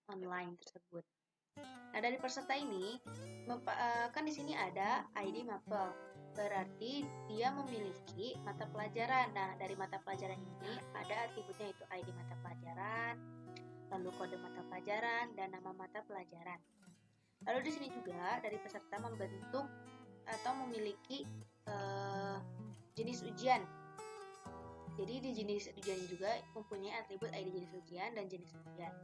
online tersebut. Nah, dari peserta ini kan di sini ada ID Maple. Berarti dia memiliki mata pelajaran. Nah, dari mata pelajaran ini ada atributnya, yaitu ID mata pelajaran, lalu kode mata pelajaran, dan nama mata pelajaran. Lalu di sini juga dari peserta membentuk atau memiliki jenis ujian. Jadi di jenis ujian juga mempunyai atribut ID jenis ujian dan jenis ujian.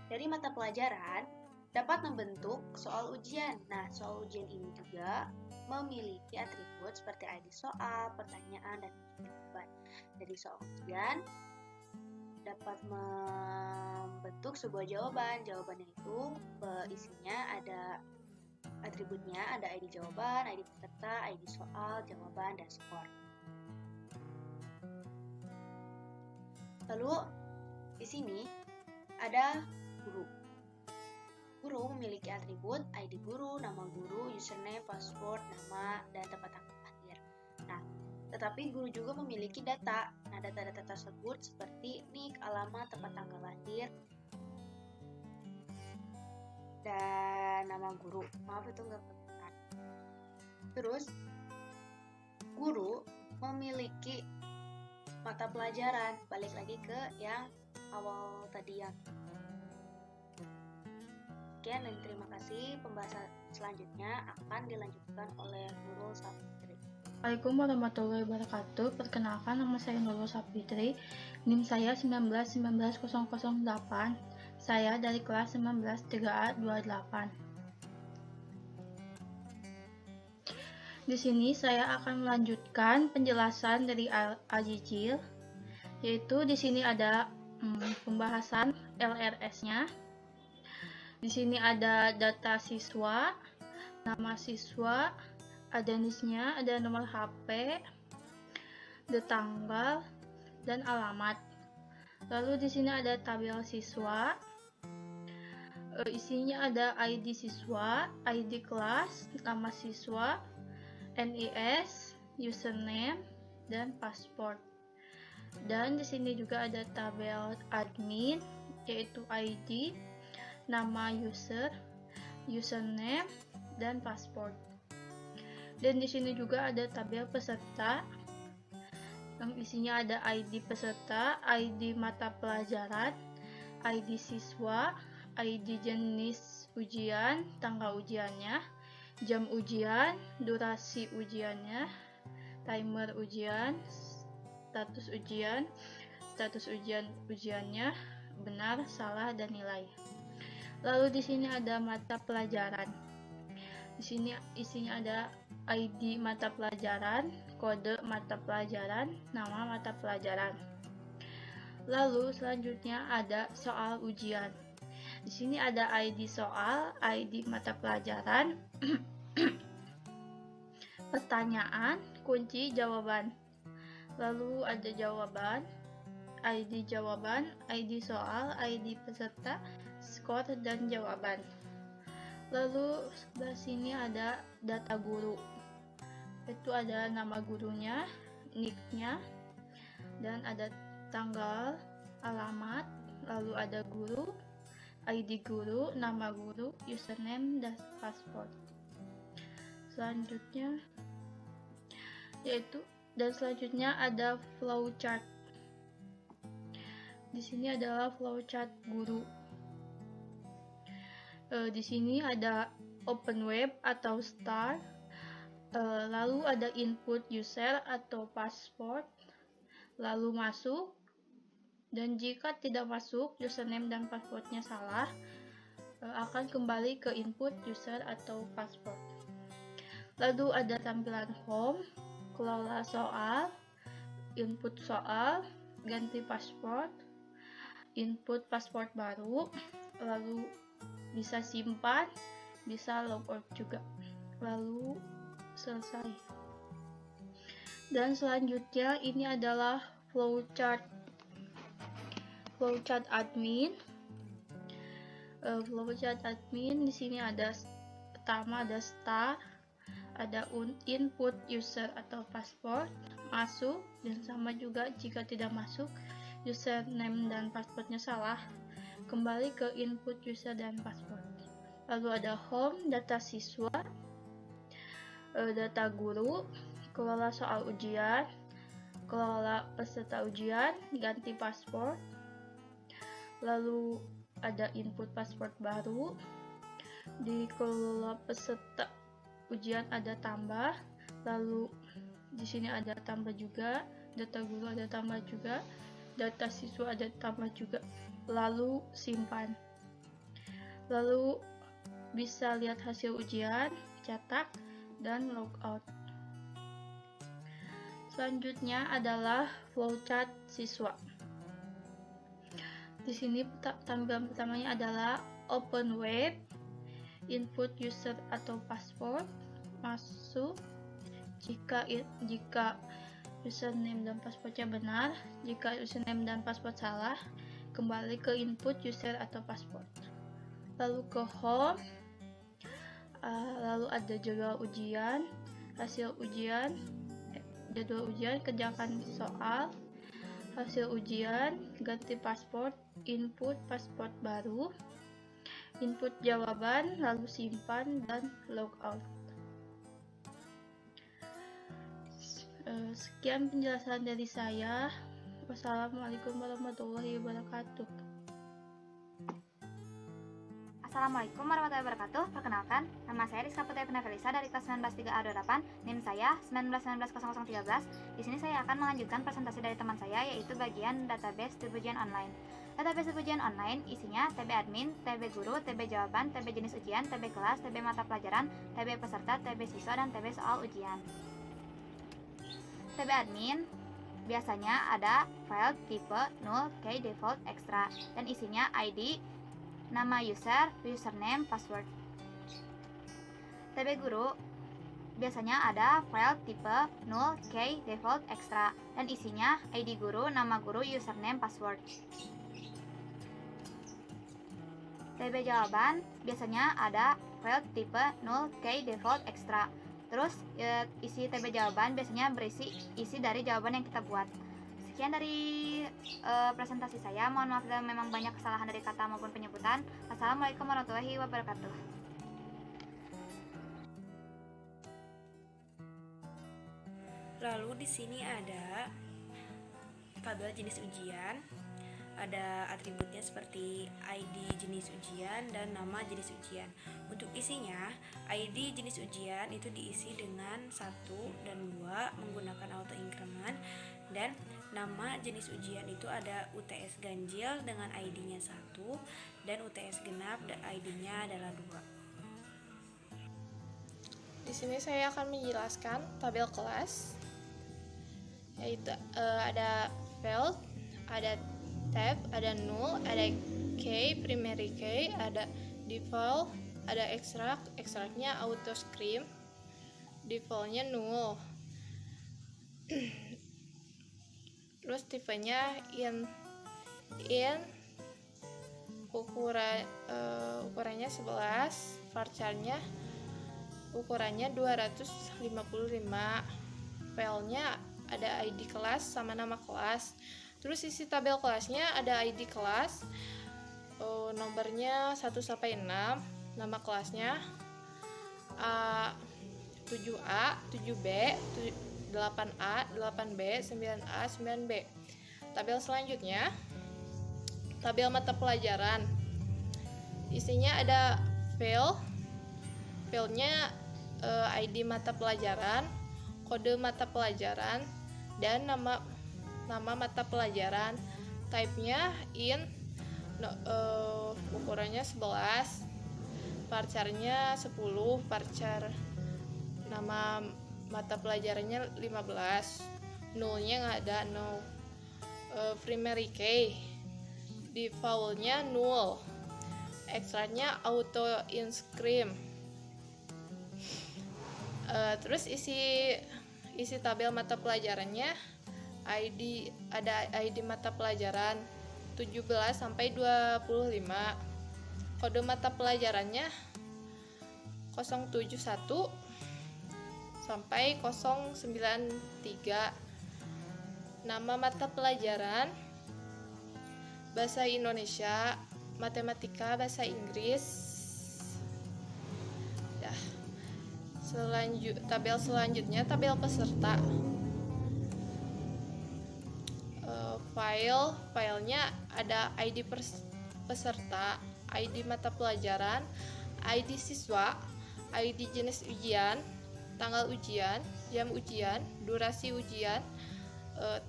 Dari mata pelajaran dapat membentuk soal ujian. Nah, soal ujian ini juga memiliki atribut seperti ID soal, pertanyaan, dan jawaban. Dari soal ujian dapat membentuk sebuah jawaban. Jawabannya itu isinya ada atributnya, ada ID jawaban, ID peserta, ID soal, jawaban, dan skor. Lalu di sini ada guru. Guru memiliki atribut ID guru, nama guru, username, password, nama, dan tempat tanggal lahir. Nah, tetapi guru juga memiliki data. Nah, data-data tersebut seperti nik, alamat, tempat tanggal lahir, dan nama guru. Maaf itu nggak kelihatan. Terus, guru memiliki mata pelajaran. Balik lagi ke yang awal tadi ya. Sekian dan terima kasih. Pembahasan selanjutnya akan dilanjutkan oleh Nurul Sapitri. Assalamualaikum warahmatullahi wabarakatuh. Perkenalkan, nama saya Nurul Sapitri. NIM saya 1919008. Saya dari kelas 19 3A 28. Di sini saya akan melanjutkan penjelasan dari Ajijil, yaitu di sini ada pembahasan LRS-nya. Di sini ada data siswa, nama siswa, ada NIS-nya, ada nomor HP, ada tanggal, dan alamat. Lalu di sini ada tabel siswa. Isinya ada ID siswa, ID kelas, nama siswa, NIS, username, dan paspor. Dan di sini juga ada tabel admin, yaitu ID, nama user, username, dan paspor. Dan di sini juga ada tabel peserta, yang isinya ada ID peserta, ID mata pelajaran, ID siswa, ID jenis ujian, tanggal ujiannya, jam ujian, durasi ujiannya, timer ujian, status ujiannya, benar, salah, dan nilai. Lalu di sini ada mata pelajaran. Di sini isinya ada ID mata pelajaran, kode mata pelajaran, nama mata pelajaran. Lalu selanjutnya ada soal ujian. Di sini ada ID soal, ID mata pelajaran, pertanyaan, kunci, jawaban. Lalu ada jawaban, ID soal, ID peserta, skor, dan jawaban. Lalu sebelah sini ada data guru. Itu ada nama gurunya, nick-nya, dan ada tanggal, alamat, lalu ada guru, ID guru, nama guru, username, dan paspor. Selanjutnya ada flowchart. Di sini adalah flowchart guru. Di sini ada open web atau start, lalu ada input user atau password, lalu masuk, dan jika tidak masuk, username dan passwordnya salah, akan kembali ke input user atau password. Lalu ada tampilan home, kelola soal, input soal, ganti password, input password baru, lalu bisa simpan, bisa logout juga, lalu selesai. Dan selanjutnya ini adalah flowchart admin. Flowchart admin di sini ada pertama ada start, ada input user atau password, masuk, dan sama juga jika tidak masuk, username dan passwordnya salah, kembali ke input user dan password. Lalu ada home, data siswa, data guru, kelola soal ujian, kelola peserta ujian, ganti password. Lalu ada input password baru, di kelola peserta ujian ada tambah, lalu di sini ada tambah juga, data guru ada tambah juga, data siswa ada tambah juga, lalu simpan. Lalu bisa lihat hasil ujian, cetak, dan logout. Selanjutnya adalah flowchart siswa. Di sini tampilan pertamanya adalah open web, input user atau password, masuk. Jika username dan passwordnya benar, jika username dan password salah, kembali ke input user atau password. Lalu ke home, lalu ada jadwal ujian, hasil ujian, jadwal ujian, kerjakan soal, hasil ujian, ganti password, input password baru, input jawaban, lalu simpan, dan logout. Sekian penjelasan dari saya. Wassalamualaikum warahmatullahi wabarakatuh. Assalamualaikum warahmatullahi wabarakatuh. Perkenalkan, nama saya Rizka Putri Felisa dari kelas 193A28. NIM saya 1919013. Di sini saya akan melanjutkan presentasi dari teman saya, yaitu bagian database TB ujian online. Database TB ujian online isinya TB admin, TB guru, TB jawaban, TB jenis ujian, TB kelas, TB mata pelajaran, TB peserta, TB siswa, dan TB soal ujian. TB admin biasanya ada file tipe 0K default extra dan isinya ID, nama user, username, password. TB guru biasanya ada file tipe 0K default extra dan isinya ID guru, nama guru, username, password. TB jawaban biasanya ada file tipe 0K default extra. Terus isi TB jawaban biasanya berisi isi dari jawaban yang kita buat. Sekian dari presentasi saya. Mohon maaf bila memang banyak kesalahan dari kata maupun penyebutan. Wassalamualaikum warahmatullahi wabarakatuh. Lalu di sini ada tabel jenis ujian. Ada atributnya seperti ID jenis ujian dan nama jenis ujian. Untuk isinya, ID jenis ujian itu diisi dengan 1 dan 2 menggunakan auto increment, dan nama jenis ujian itu ada UTS ganjil dengan ID-nya 1 dan UTS genap dan ID-nya adalah 2. Di sini saya akan menjelaskan tabel kelas, yaitu ada field, ada tab, ada null, ada key, primary key, ada default, ada extract, extractnya auto scream, defaultnya null. Terus tipenya in ukurannya 11, varcharnya ukurannya 255, filenya ada ID kelas sama nama kelas. Terus isi tabel kelasnya ada ID kelas, nomornya 1 sampai 6, nama kelasnya 7A, 7B, 8A, 8B, 9A, 9B. Tabel selanjutnya, tabel mata pelajaran. Isinya ada file-nya ID mata pelajaran, kode mata pelajaran, dan nama mata pelajaran. Type-nya int, ukurannya 11, varcharnya 10, varchar nama mata pelajarannya 15, nullnya nggak ada, no. Primary key, defaultnya null, extractnya auto inscribe. Terus isi tabel mata pelajarannya ada ID mata pelajaran 17 sampai 25. Kode mata pelajarannya 071 sampai 093. Nama mata pelajaran bahasa Indonesia, matematika, bahasa Inggris. Ya. Tabel selanjutnya tabel peserta. Filenya ada ID peserta, ID mata pelajaran, ID siswa, ID jenis ujian, tanggal ujian, jam ujian, durasi ujian,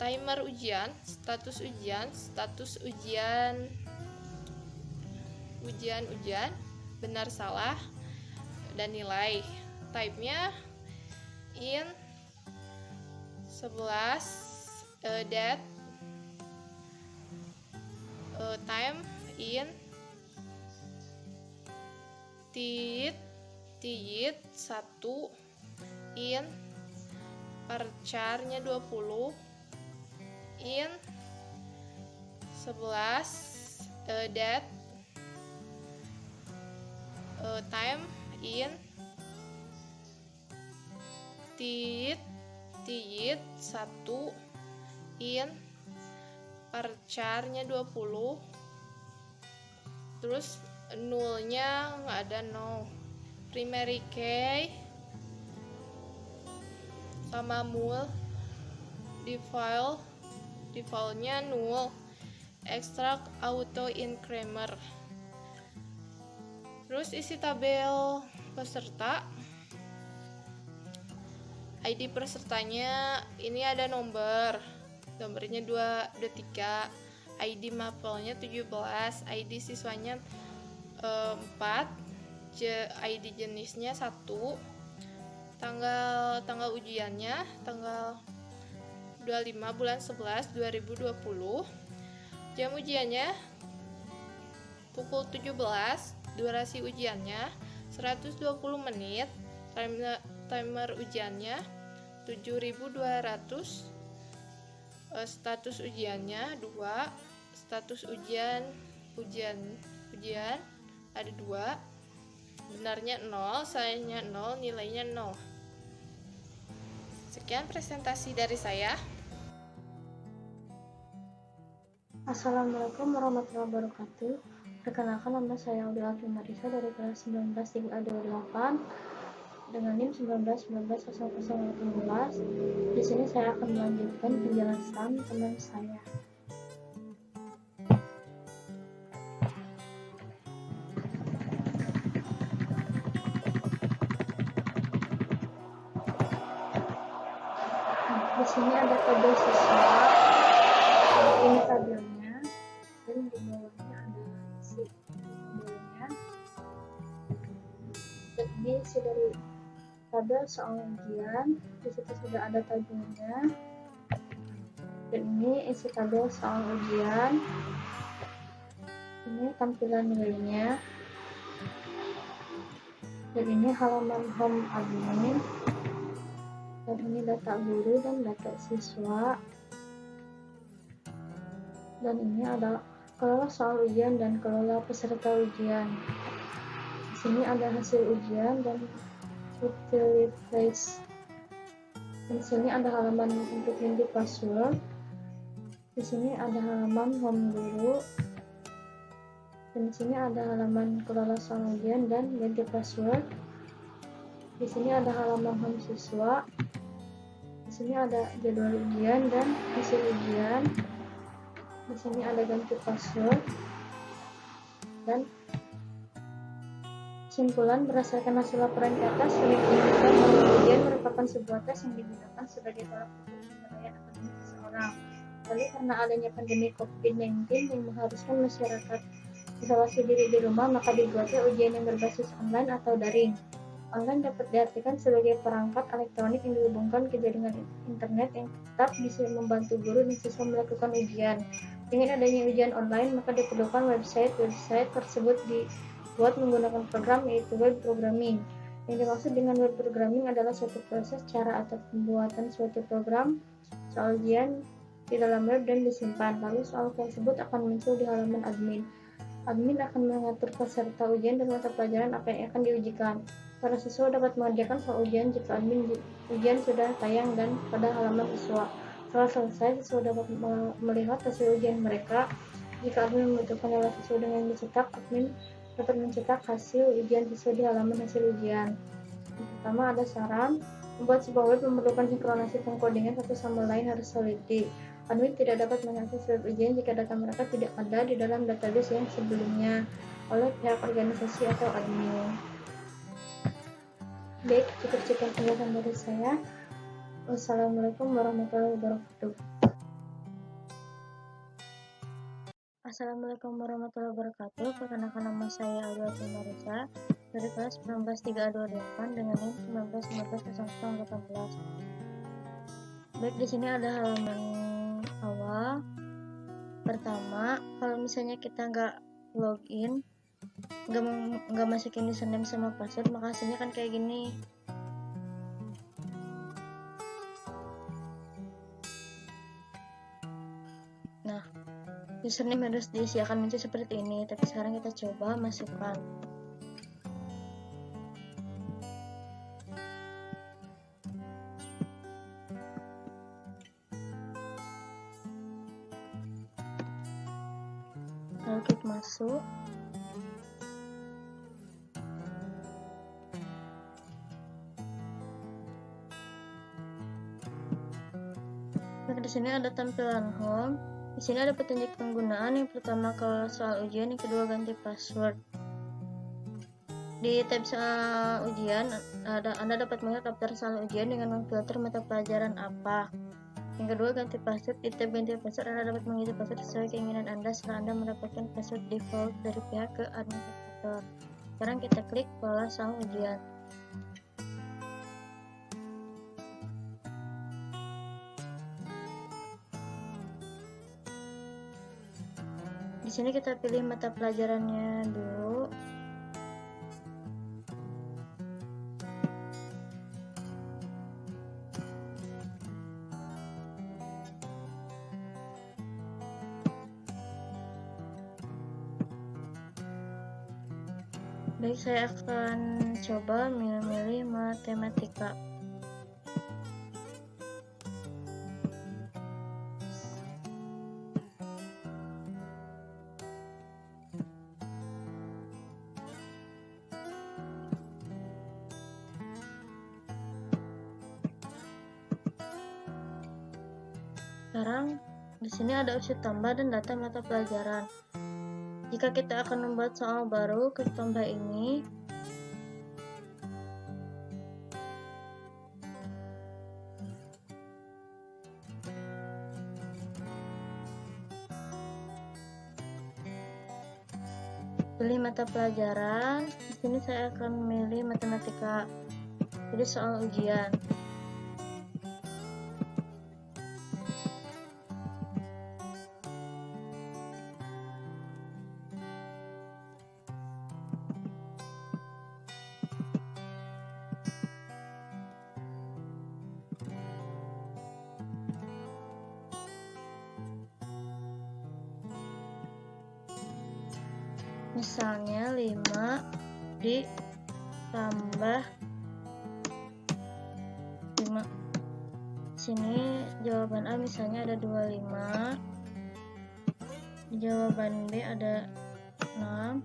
timer ujian, status ujian, benar salah, dan nilai. Type-nya in, 11, date, time, in, tit, 1, in, percarnya 20, in, 11, date, time, in, tit, 1, in, percarnya 20, terus nulnya nggak ada, no. Primary key sama mul, defaultnya nul, extract auto incremer. Terus isi tabel peserta, ID pesertanya ini ada nomornya 23, ID mapelnya 17, ID siswanya 4, ID jenisnya 1, tanggal ujiannya tanggal 25 bulan 11 2020, jam ujiannya pukul 17, durasi ujiannya 120 menit, timer ujiannya 7200, status ujiannya 2, status ujian ada 2, benarnya 0, salahnya 0, nilainya 0. Sekian presentasi dari saya. Assalamualaikum warahmatullahi wabarakatuh. Perkenalkan, nama saya Audrey Alfi Marisa dari kelas 19 3A28 dengan NIM 19190018. Di sini saya akan melanjutkan penjelasan teman saya. Di sini ada tabel siswa. Ini tabelnya, dan di bawahnya ada isi tabelnya. Dan ini sudah di tabel soal ujian, di situ sudah ada tabelnya. Dan ini isi tabel soal ujian. Ini tampilan nilainya. Dan ini halaman home admin. Dan ini data guru dan data siswa. Dan ini ada kelola soal ujian dan kelola peserta ujian. Di sini ada hasil ujian dan utility place. Di sini ada halaman untuk ganti password. Di sini ada halaman home guru. Dan di sini ada halaman kelola soal ujian dan ganti password. Di sini ada halaman home siswa. Di sini ada jadwal ujian dan hasil ujian. Di sini ada ganti password dan kesimpulan berdasarkan hasil laporan di atas. Unit menunjukkan bahwa ujian merupakan sebuah tes yang digunakan sebagai tolak ukur penilaian akademik seseorang. Lalu karena adanya pandemi COVID-19 yang mengharuskan masyarakat isolasi diri di rumah, maka dibuatnya ujian yang berbasis online atau daring. Online dapat diartikan sebagai perangkat elektronik yang dihubungkan ke jaringan internet yang tetap bisa membantu guru dan siswa melakukan ujian. Dengan adanya ujian online, maka diperlukan website tersebut dibuat menggunakan program, yaitu web programming. Yang dimaksud dengan web programming adalah suatu proses, cara atau pembuatan suatu program soal ujian di dalam web dan disimpan. Lalu soal tersebut akan muncul di halaman admin. Admin akan mengatur peserta ujian dan mata pelajaran apa yang akan diujikan. Para siswa dapat mengerjakan soal ujian jika admin ujian sudah tayang dan pada halaman siswa. Setelah selesai, siswa dapat melihat hasil ujian mereka. Jika admin membutuhkan nilai sesuai dengan yang dicetak, admin dapat mencetak hasil ujian sesuai di halaman hasil ujian. Yang pertama ada saran, membuat sebuah web memerlukan sinkronasi pengkodingan satu sama lain harus solidi. Admin tidak dapat mengakses web ujian jika data mereka tidak ada di dalam database yang sebelumnya oleh pihak organisasi atau admin. Baik, cukup sekian penjelasan dari saya. Wassalamualaikum warahmatullahi wabarakatuh. Assalamualaikum warahmatullahi wabarakatuh. Perkenalkan, nama saya Alwati Marisa dari kelas 19.3A28 dengan NIM 19.19.018. Baik, di sini ada halaman awal. Pertama, kalau misalnya kita nggak login, nggak masukin username sama password, maka hasilnya kan kayak gini. Nah, username harus diisi akan muncul seperti ini, tapi sekarang kita coba masukkan. Lalu klik masuk. Nah, di sini ada tampilan home. Di sini ada petunjuk penggunaan. Yang pertama kalau soal ujian, yang kedua ganti password. Di tab soal ujian, Anda dapat melihat daftar soal ujian dengan memfilter mata pelajaran apa. Yang kedua ganti password. Di tab ganti password, Anda dapat mengisi password sesuai keinginan Anda setelah Anda mendapatkan password default dari pihak ke administrator. Sekarang kita klik pola soal ujian. Di sini kita pilih mata pelajarannya dulu. Baik, saya akan coba milih matematika. Sekarang di sini ada opsi tambah dan data mata pelajaran. Jika kita akan membuat soal baru, klik tambah ini. Pilih mata pelajaran. Di sini saya akan memilih matematika. Pilih soal ujian. Misalnya 5 ditambah 5. Sini jawaban A misalnya ada 25. Di jawaban B ada 6.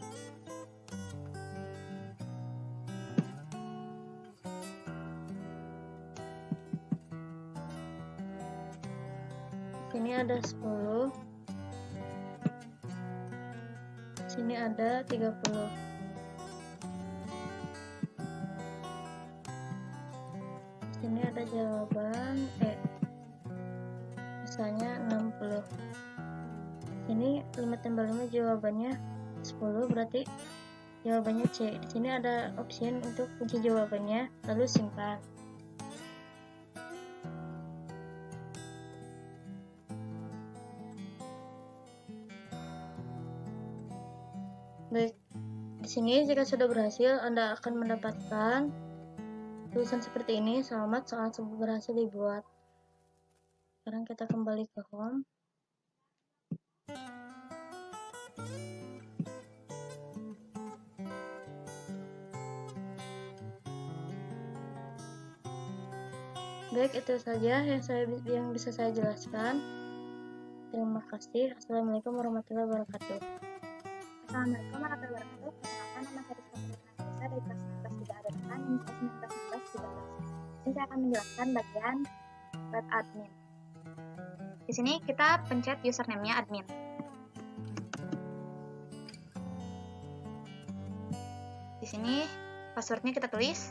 Sini ada 10. Sini ada 30. Sini ada jawaban E. Misalnya 60. Sini 5 tambah 5 jawabannya 10, berarti jawabannya C. Di sini ada opsi untuk kunci jawabannya, lalu simpan. Baik, di sini jika sudah berhasil, Anda akan mendapatkan tulisan seperti ini, selamat soal berhasil dibuat. Sekarang kita kembali ke home. Baik, itu saja yang bisa saya jelaskan. Terima kasih. Assalamualaikum warahmatullahi wabarakatuh. Assalamualaikum warahmatullahi wabarakatuh. Perkenalkan, nama saya Rizka Putri dari kelas 19 3 A 8 NIM 19 19 13. Di sini saya akan menjelaskan bagian web admin. Di sini kita pencet username-nya admin. Di sini passwordnya kita tulis.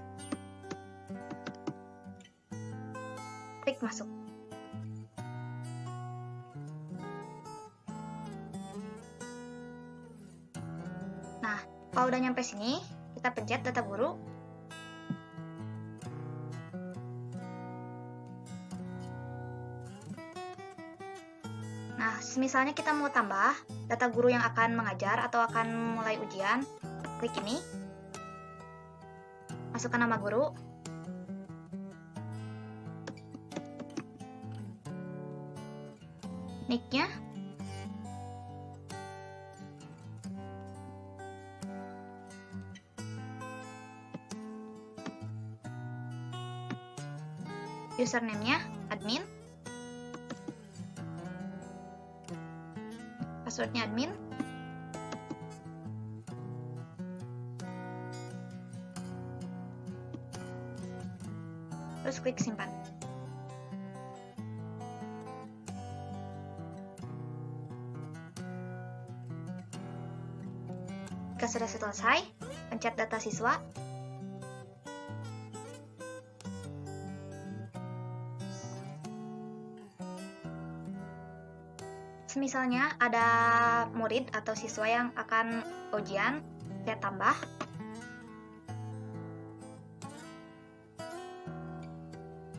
Klik masuk. Nah, kalau udah nyampe sini, kita pencet data guru. Nah, misalnya kita mau tambah data guru yang akan mengajar atau akan mulai ujian, klik ini. Masukkan nama guru. Nick-nya. Username-nya admin. Passwordnya admin. Terus klik simpan. Jika sudah selesai, pencet data siswa. Misalnya ada murid atau siswa yang akan ujian, saya tambah.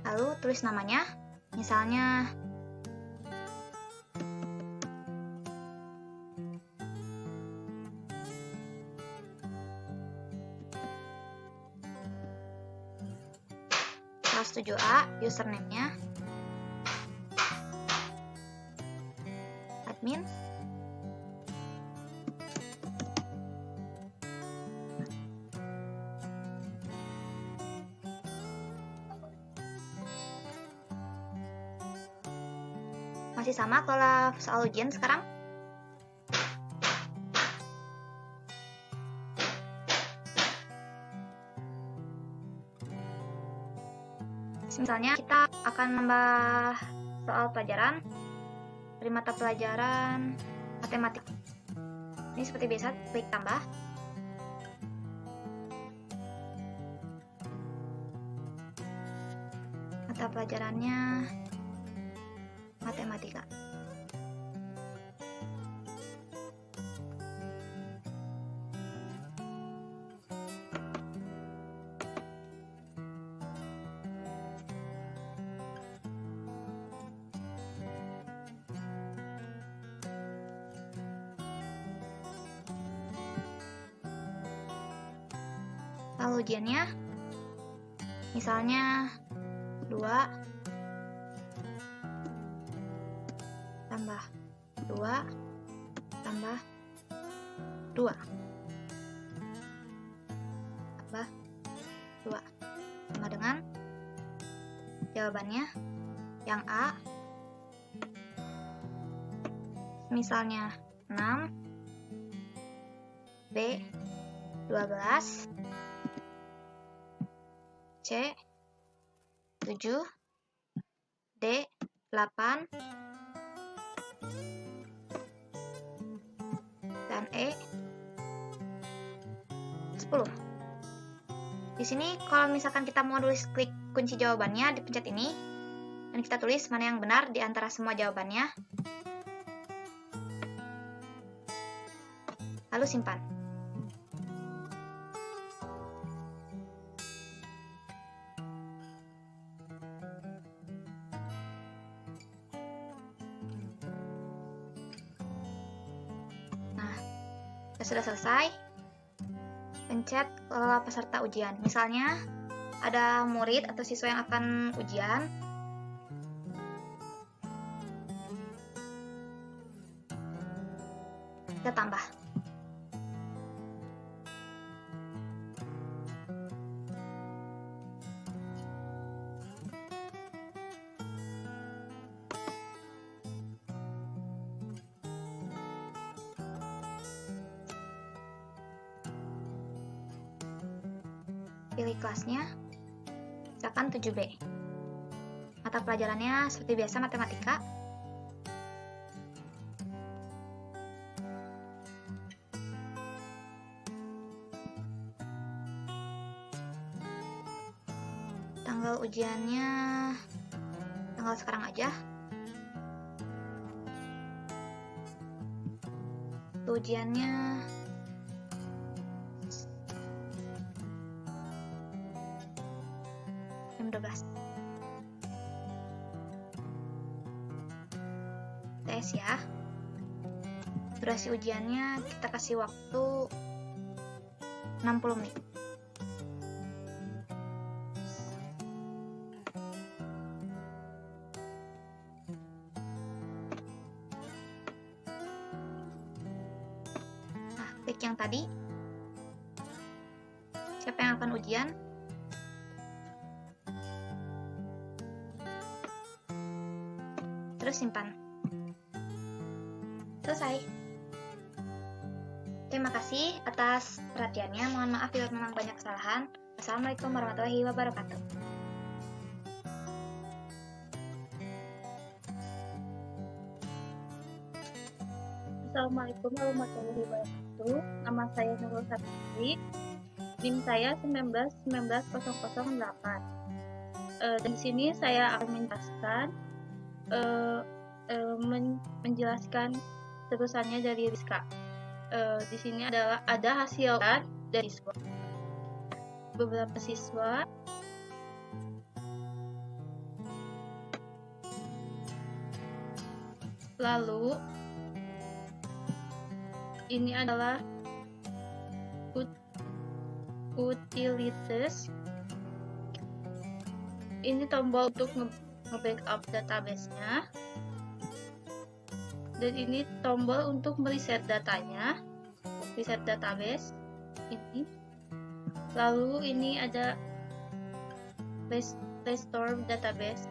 Lalu tulis namanya, misalnya kelas 7A, username-nya admin. Masih sama kalau soal ujian sekarang. Misalnya kita akan nambah soal pelajaran dari mata pelajaran matematik. Ini seperti biasa, klik tambah. Mata pelajarannya matematika. Lalu ujiannya misalnya 2 tambah 2 tambah 2 tambah 2 sama dengan jawabannya yang A, misalnya 6, B 12, C 7, D 8, dan E 10. Di sini kalau misalkan kita mau tulis, klik kunci jawabannya, dipencet ini dan kita tulis mana yang benar di antara semua jawabannya. Lalu simpan. Sudah selesai, pencet kelola peserta ujian. Misalnya ada murid atau siswa yang akan ujian, kita tambah. pilih kelasnya, misalkan 7B. Mata pelajarannya seperti biasa matematika. Tanggal ujiannya tanggal sekarang aja. Ujiannya jam 12. Tes ya. Durasi ujiannya kita kasih waktu 60 menit. Nah, klik yang tadi. Siapa yang akan ujian? Terus simpan. Selesai. Terima kasih atas perhatiannya. Mohon maaf bila memang banyak kesalahan. Assalamualaikum warahmatullahi wabarakatuh. Assalamualaikum warahmatullahi wabarakatuh. Nama saya Nurul Satri. NIM saya 1919008. Dan di sini saya akan menjelaskan terusannya dari Rizka. Di sini ada hasil dari siswa. Beberapa siswa lalu ini adalah utilities. Ini tombol untuk nge-backup database-nya. Dan ini tombol untuk mereset datanya, reset database ini. Lalu ini ada restore database,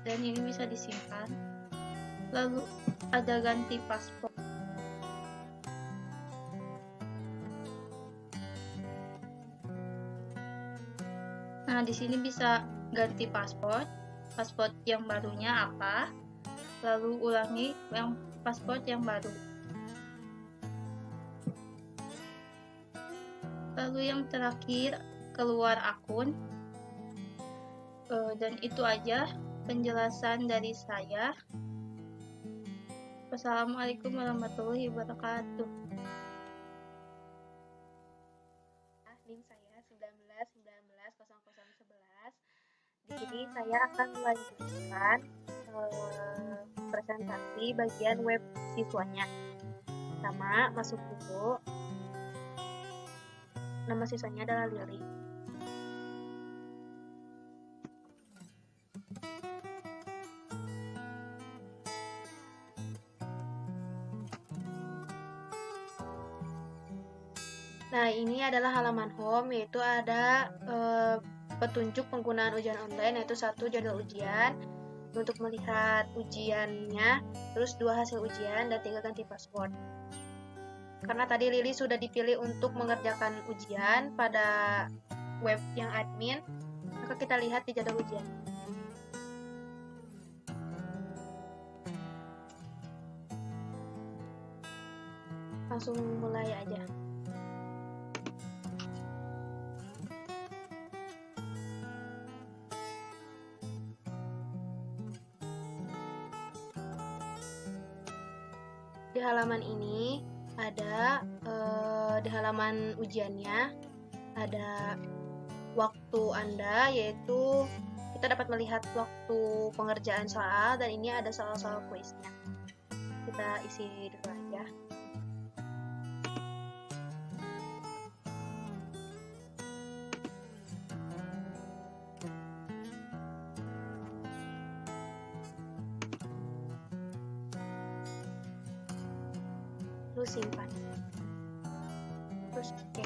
dan ini bisa disimpan. Lalu ada ganti password. Nah, di sini bisa ganti password yang barunya apa, lalu ulangi yang password yang baru. Lalu yang terakhir, keluar akun. Dan itu aja penjelasan dari saya. Wassalamualaikum warahmatullahi wabarakatuh. NIM saya 19190011. Di sini saya akan melanjutkan presentasi bagian web siswanya. Pertama, masuk dulu. Nama siswanya adalah Lily. Nah, ini adalah halaman home, yaitu ada petunjuk penggunaan ujian online, yaitu 1 jadwal ujian untuk melihat ujiannya, terus 2 hasil ujian, dan 3 ganti password. Karena tadi Lily sudah dipilih untuk mengerjakan ujian pada web yang admin, maka kita lihat di jadwal ujian. Langsung mulai aja. Di halaman ini ada di halaman ujiannya ada waktu Anda, yaitu kita dapat melihat waktu pengerjaan soal, dan ini ada soal-soal kuisnya. Kita isi dulu aja. Lalu simpan. Terus oke.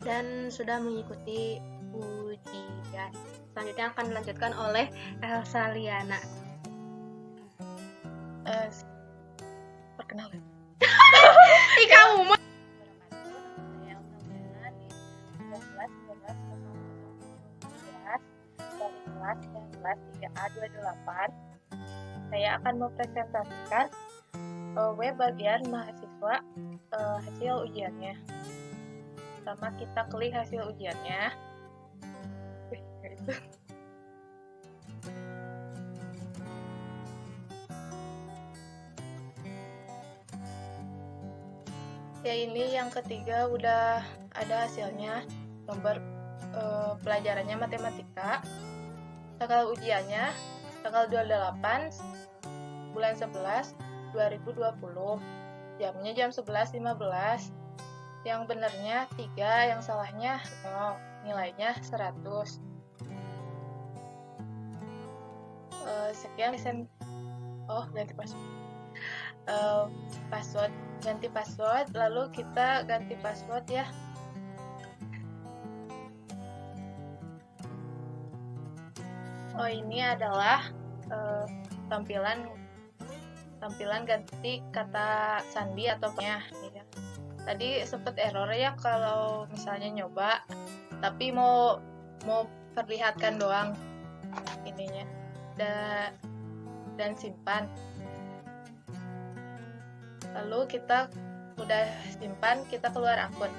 Dan sudah mengikuti ujian. Selanjutnya akan dilanjutkan oleh Elsa Liana. Perkenalkan. Ih, kamu mah. Saya Aurelia di 19 dari kelas 19 3A28. Saya akan mempresentasikan web bagian mahasiswa hasil ujiannya. Pertama kita klik hasil ujiannya. Itu. Ya, ini yang ketiga udah ada hasilnya. Nomor pelajarannya matematika. Tanggal ujiannya tanggal 28 bulan 11 2020. Jamnya jam 11.15. Yang benernya 3, yang salahnya 0. Nilainya 100. Sekian ganti password. Ganti password, lalu kita ganti password ya. Ini adalah tampilan ganti kata sandi atau ya. Tadi sempet error ya kalau misalnya nyoba, tapi mau perlihatkan doang ininya dan simpan. Lalu kita udah simpan, kita keluar akun.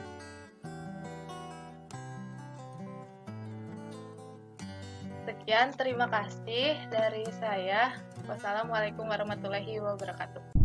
Sekian, terima kasih dari saya. Wassalamualaikum warahmatullahi wabarakatuh.